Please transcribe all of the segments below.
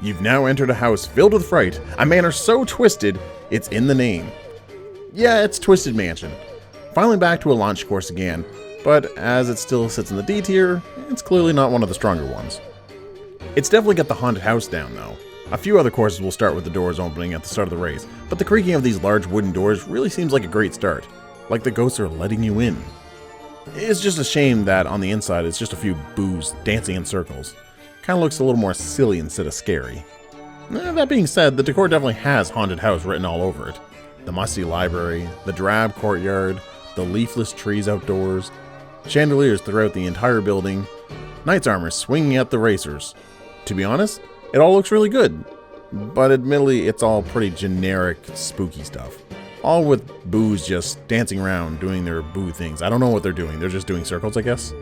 You've now entered a house filled with fright, a manner so twisted, it's in the name. Yeah, it's Twisted Mansion. Finally back to a launch course again, but as it still sits in the D tier, it's clearly not one of the stronger ones. It's definitely got the haunted house down though. A few other courses will start with the doors opening at the start of the race, but the creaking of these large wooden doors really seems like a great start, like the ghosts are letting you in. It's just a shame that on the inside it's just a few boos dancing in circles. Kinda looks a little more silly instead of scary. That being said, the decor definitely has haunted house written all over it. The musty library, the drab courtyard, the leafless trees outdoors, chandeliers throughout the entire building, knight's armor swinging at the racers. To be honest, it all looks really good, but admittedly it's all pretty generic spooky stuff. All with boos just dancing around doing their boo things. I don't know what they're doing, they're just doing circles I guess.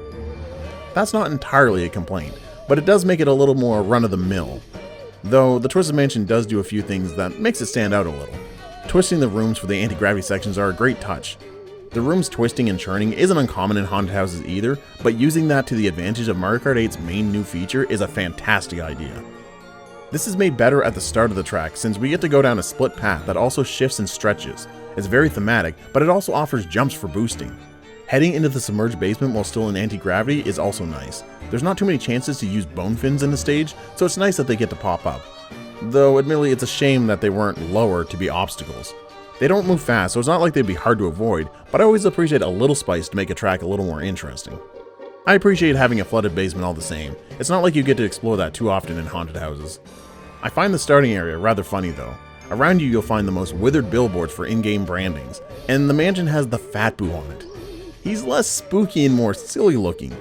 That's not entirely a complaint, but it does make it a little more run-of-the-mill. Though the Twisted Mansion does do a few things that makes it stand out a little. Twisting the rooms for the anti-gravity sections are a great touch. The rooms twisting and churning isn't uncommon in haunted houses either, but using that to the advantage of Mario Kart 8's main new feature is a fantastic idea. This is made better at the start of the track since we get to go down a split path that also shifts and stretches. It's very thematic, but it also offers jumps for boosting. Heading into the submerged basement while still in anti-gravity is also nice. There's not too many chances to use bone fins in the stage, so it's nice that they get to pop up. Though admittedly it's a shame that they weren't lower to be obstacles. They don't move fast, so it's not like they'd be hard to avoid, but I always appreciate a little spice to make a track a little more interesting. I appreciate having a flooded basement all the same. It's not like you get to explore that too often in haunted houses. I find the starting area rather funny though. Around you you'll find the most withered billboards for in-game brandings, and the mansion has the Fat Boo on it. He's less spooky and more silly looking.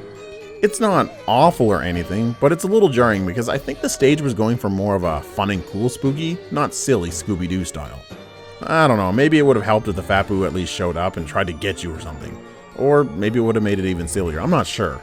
It's not awful or anything, but it's a little jarring because I think the stage was going for more of a fun and cool spooky, not silly Scooby-Doo style. I don't know, maybe it would have helped if the Fat Boo at least showed up and tried to get you or something. Or maybe it would have made it even sillier, I'm not sure.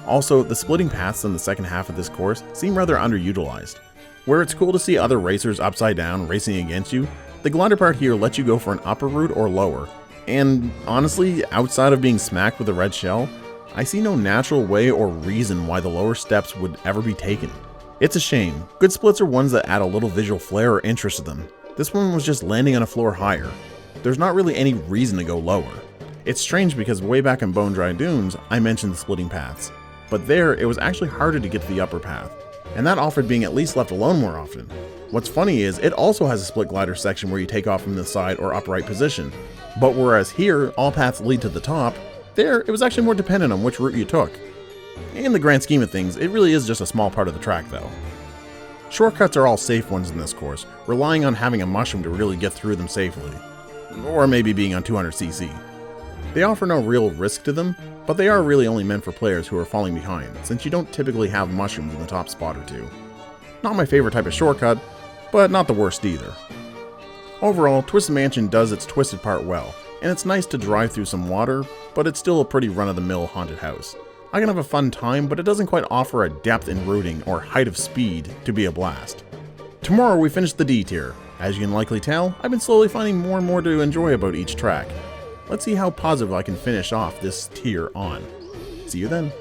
Also, the splitting paths in the second half of this course seem rather underutilized. Where it's cool to see other racers upside down racing against you, the glider part here lets you go for an upper route or lower. And honestly, outside of being smacked with a red shell, I see no natural way or reason why the lower steps would ever be taken. It's a shame. Good splits are ones that add a little visual flair or interest to them. This one was just landing on a floor higher. There's not really any reason to go lower. It's strange because way back in Bone Dry Dunes, I mentioned the splitting paths. But there, it was actually harder to get to the upper path, and that offered being at least left alone more often. What's funny is, it also has a split glider section where you take off from the side or upright position. But whereas here, all paths lead to the top, there, it was actually more dependent on which route you took. In the grand scheme of things, it really is just a small part of the track though. Shortcuts are all safe ones in this course, relying on having a mushroom to really get through them safely. Or maybe being on 200cc. They offer no real risk to them, but they are really only meant for players who are falling behind, since you don't typically have mushrooms in the top spot or two. Not my favorite type of shortcut, but not the worst either. Overall, Twisted Mansion does its twisted part well, and it's nice to drive through some water, but it's still a pretty run-of-the-mill haunted house. I can have a fun time, but it doesn't quite offer a depth in routing or height of speed to be a blast. Tomorrow we finish the D tier. As you can likely tell, I've been slowly finding more and more to enjoy about each track. Let's see how positive I can finish off this tier on. See you then.